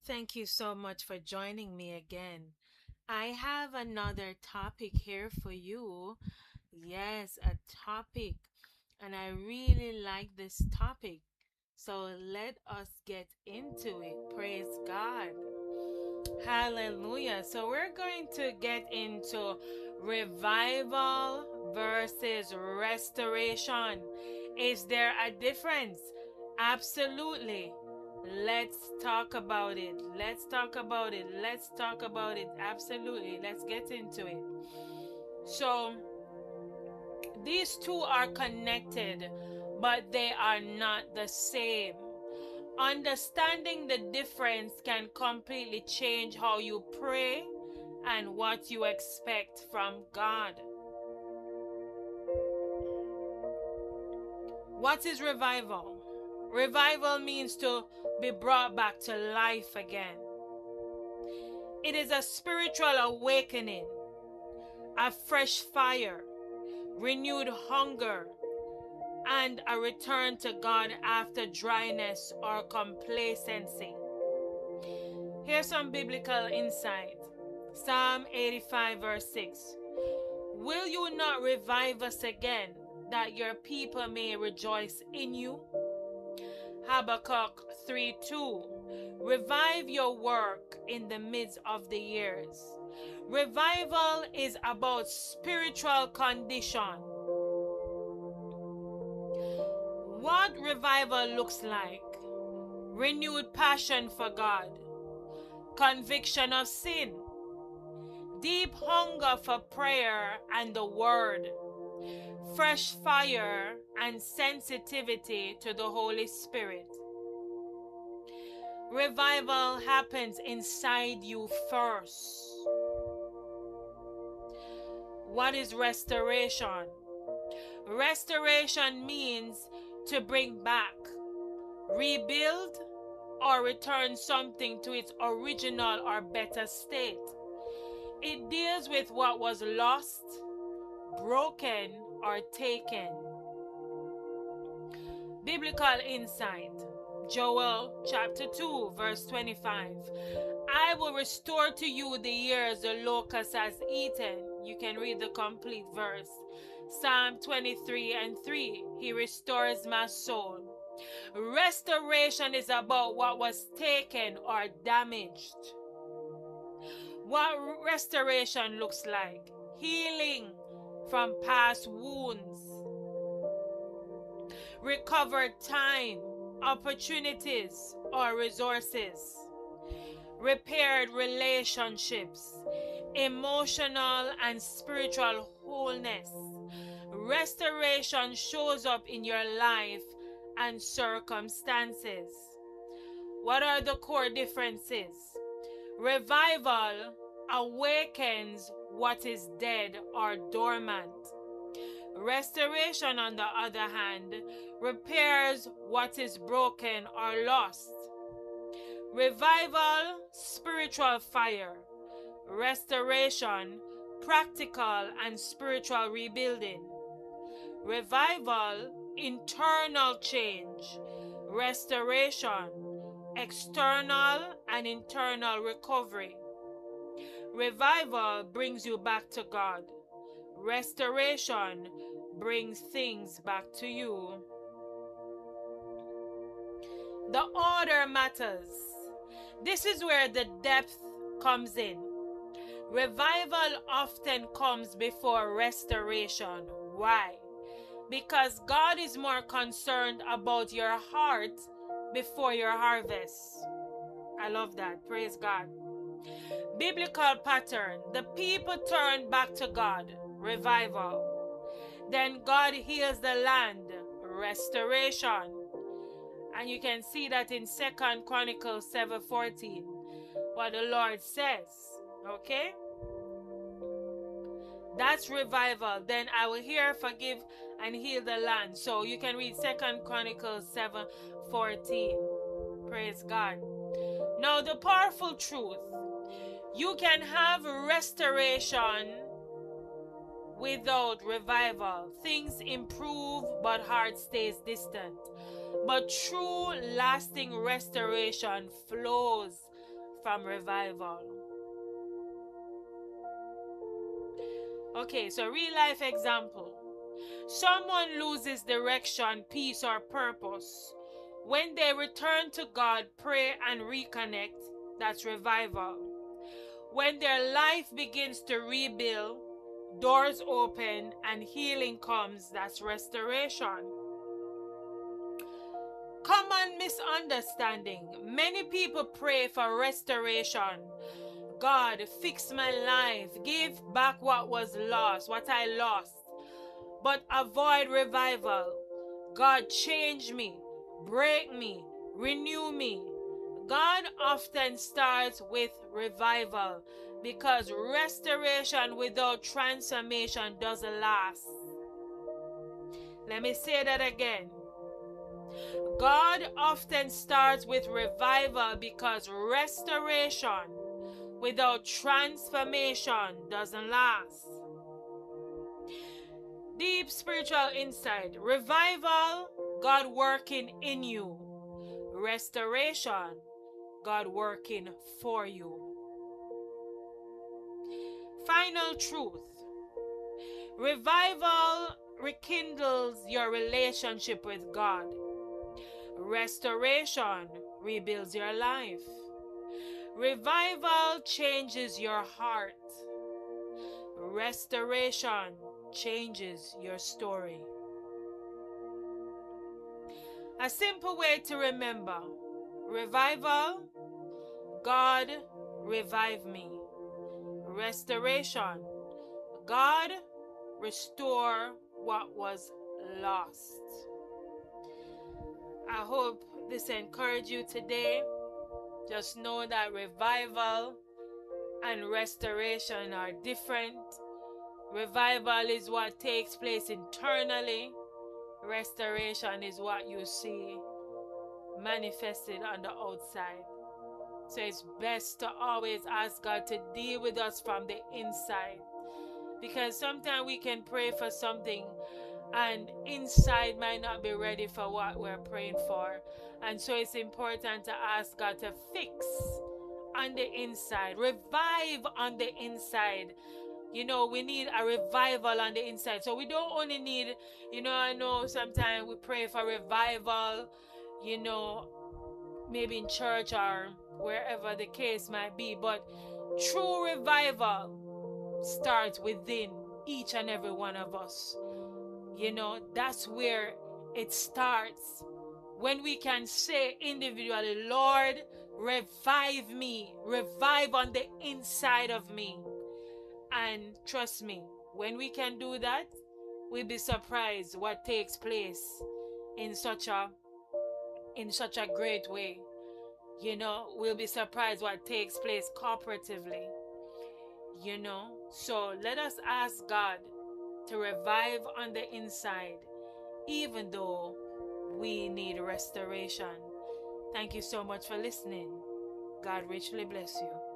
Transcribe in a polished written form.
Thank you so much for joining me again. I have another topic here for you. Yes, a topic. And I really like this topic. So let us get into it. Praise God. Hallelujah. So we're going to get into revival versus restoration. Is there a difference? Absolutely. Let's talk about it. Let's talk about it. Let's talk about it. Absolutely. Let's get into it. So, these two are connected, but they are not the same. Understanding the difference can completely change how you pray and what you expect from God. What is revival? Revival means to be brought back to life again. It is a spiritual awakening, a fresh fire, renewed hunger, and a return to God after dryness or complacency. Here's some biblical insight. Psalm 85 verse 6. Will you not revive us again, that your people may rejoice in you? Habakkuk 3:2. Revive your work in the midst of the years. Revival is about spiritual condition. What revival looks like: renewed passion for God, conviction of sin, deep hunger for prayer and the word, fresh fire and sensitivity to the Holy Spirit. Revival happens inside you first. What is restoration? Restoration means to bring back, rebuild, or return something to its original or better state. It deals with what was lost, broken, or taken. Biblical insight. Joel chapter 2 verse 25. I will restore to you the years the locust has eaten. You can read the complete verse. Psalm 23 and 3. He restores my soul. Restoration is about what was taken or damaged. What restoration looks like: healing from past wounds, recovered time, opportunities, or resources, repaired relationships, emotional and spiritual wholeness. Restoration shows up in your life and circumstances. What are the core differences? Revival awakens what is dead or dormant. Restoration, on the other hand, repairs what is broken or lost. Revival, spiritual fire. Restoration, practical and spiritual rebuilding. Revival, internal change. Restoration, external and internal recovery. Revival brings you back to God. Restoration brings things back to you. The order matters. This is where the depth comes in. Revival often comes before restoration. Why? Because God is more concerned about your heart before your harvest. I love that. Praise God. Biblical pattern. The people turn back to God. Revival. Then God heals the land. Restoration. And you can see that in 2 Chronicles 7:14. What the Lord says. Okay? That's revival. Then I will hear, forgive, and heal the land. So you can read 2 Chronicles 7:14. Praise God. Now the powerful truth. You can have restoration without revival. Things improve, but heart stays distant. But true lasting restoration flows from revival. Okay, so real life example. Someone loses direction, peace, or purpose. When they return to God, pray, and reconnect, that's revival. When their life begins to rebuild, doors open, and healing comes, that's restoration. Common misunderstanding. Many people pray for restoration. God, fix my life. Give back what was lost, what I lost. But avoid revival. God, change me, break me, renew me. God often starts with revival because restoration without transformation doesn't last. Let me say that again. God often starts with revival because restoration without transformation doesn't last. Deep spiritual insight. Revival, God working in you. Restoration, God working for you. Final truth. Revival rekindles your relationship with God. Restoration rebuilds your life. Revival changes your heart. Restoration changes your story. A simple way to remember. Revival, God, revive me. Restoration, God, restore what was lost. I hope this encouraged you today. Just know that revival and restoration are different. Revival is what takes place internally. Restoration is what you see manifested on the outside. So it's best to always ask God to deal with us from the inside. Because sometimes we can pray for something and inside might not be ready for what we're praying for. And so it's important to ask God to fix on the inside, revive on the inside. You know, we need a revival on the inside. So we don't only need, I know sometimes we pray for revival, maybe in church or wherever the case might be. But true revival starts within each and every one of us. That's where it starts. When we can say individually, Lord, revive me, revive on the inside of me. And trust me, when we can do that, we'll be surprised what takes place in such a great way. We'll be surprised what takes place cooperatively. So let us ask God to revive on the inside, even though we need restoration. Thank you so much for listening. God richly bless you.